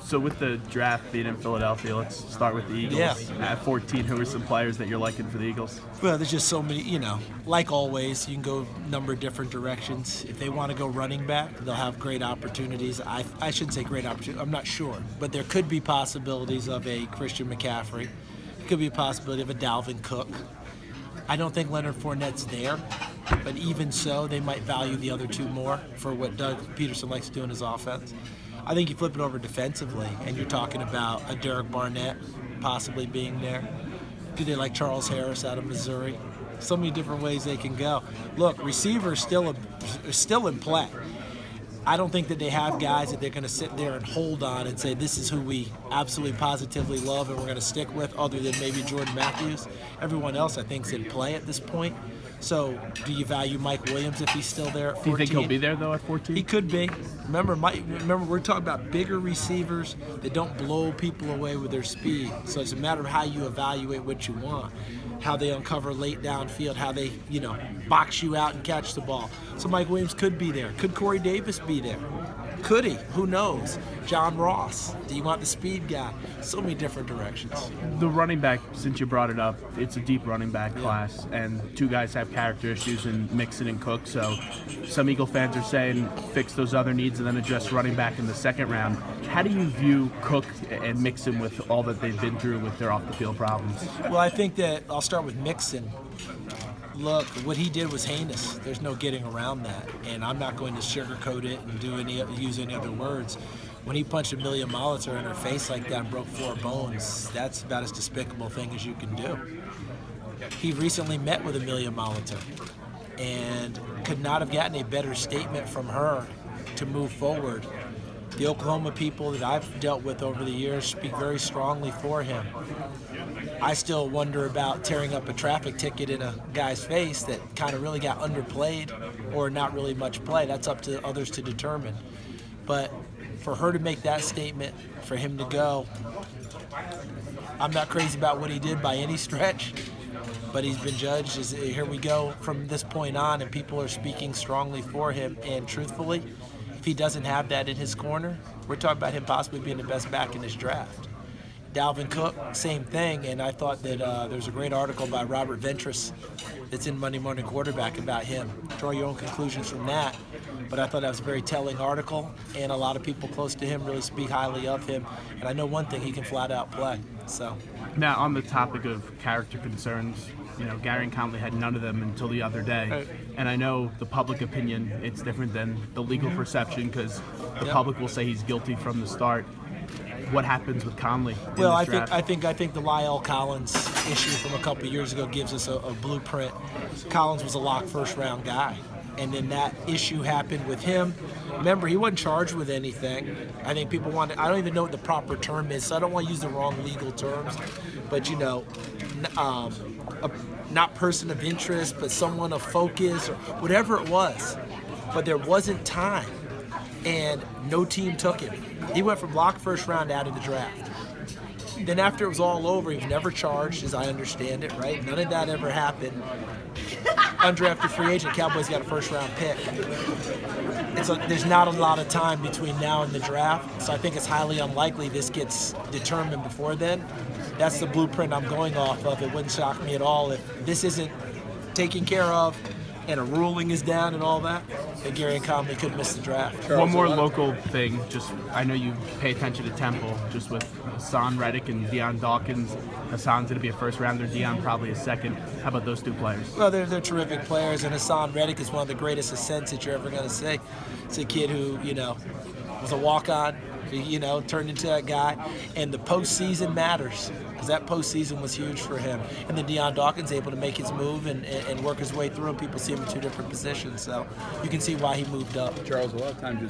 So with the draft being in Philadelphia, let's start with the Eagles. Yeah. At 14, who are some players that you're liking for the Eagles? Well, there's just so many, like always, you can go a number of different directions. If they want to go running back, they'll have great opportunities. I shouldn't say great opportunities, I'm not sure. But there could be possibilities of a Christian McCaffrey. It could be a possibility of a Dalvin Cook. I don't think Leonard Fournette's there, but even so, they might value the other two more for what Doug Peterson likes to do in his offense. I think you flip it over defensively, and you're talking about a Derek Barnett possibly being there. Do they like Charles Harris out of Missouri? So many different ways they can go. Look, receivers still in play. I don't think that they have guys that they're going to sit there and hold on and say this is who we absolutely positively love and we're going to stick with, other than maybe Jordan Matthews. Everyone else, I think, is in play at this point. So, do you value Mike Williams if he's still there at 14? Do you think he'll be there, though, at 14? He could be. Remember, we're talking about bigger receivers that don't blow people away with their speed. So it's a matter of how you evaluate what you want, how they uncover late downfield, how they, box you out and catch the ball. So Mike Williams could be there. Could Corey Davis be there? Could he? Who knows? John Ross. Do you want the speed guy? So many different directions. The running back, since you brought it up, it's a deep running back class, and two guys have character issues in Mixon and Cook. So some Eagle fans are saying fix those other needs and then address running back in the second round. How do you view Cook and Mixon with all that they've been through with their off-the-field problems? Well, I think that I'll start with Mixon. Look, what he did was heinous. There's no getting around that, and I'm not going to sugarcoat it and use any other words. When he punched Amelia Molitor in her face like that and broke 4 bones, that's about as despicable thing as you can do. He recently met with Amelia Molitor and could not have gotten a better statement from her to move forward. The Oklahoma people that I've dealt with over the years speak very strongly for him. I still wonder about tearing up a traffic ticket in a guy's face that kind of really got underplayed or not really much play. That's up to others to determine. But for her to make that statement, for him to go, I'm not crazy about what he did by any stretch, but he's been judged. Here we go from this point on, and people are speaking strongly for him. And truthfully, if he doesn't have that in his corner, we're talking about him possibly being the best back in this draft. Dalvin Cook, same thing, and I thought that there's a great article by Robert Ventress that's in Monday Morning Quarterback about him. Draw your own conclusions from that, but I thought that was a very telling article, and a lot of people close to him really speak highly of him, and I know one thing, he can flat out play. So. Now, on the topic of character concerns, Gary and Conley had none of them until the other day. Right. And I know the public opinion, it's different than the legal perception because the public will say he's guilty from the start. What happens with Conley? Well, I think the Lyle Collins issue from a couple of years ago gives us a blueprint. Collins was a lock first-round guy, and then that issue happened with him. Remember, he wasn't charged with anything. I think people want to, I don't even know what the proper term is, so I don't want to use the wrong legal terms. But, not person of interest, but someone of focus or whatever it was. But there wasn't time, and no team took him. He went from lock first round out of the draft. Then after it was all over, he was never charged, as I understand it, right? None of that ever happened. Undrafted free agent, Cowboys got a first-round pick. There's not a lot of time between now and the draft, so I think it's highly unlikely this gets determined before then. That's the blueprint I'm going off of. It wouldn't shock me at all if this isn't taken care of and a ruling is down and all that, then Gary and Conley could miss the draft. One more local thing, I know you pay attention to Temple, just with Hassan Reddick and Deion Dawkins. Hassan's going to be a first-rounder, Deion probably a second. How about those two players? Well, they're terrific players, and Hassan Reddick is one of the greatest ascents that you're ever going to see. It's a kid who, was a walk-on, turned into that guy, and the postseason matters, because that postseason was huge for him. And then Deion Dawkins able to make his move and work his way through, and people see him in 2 different positions, so you can see why he moved up. Charles, a lot of times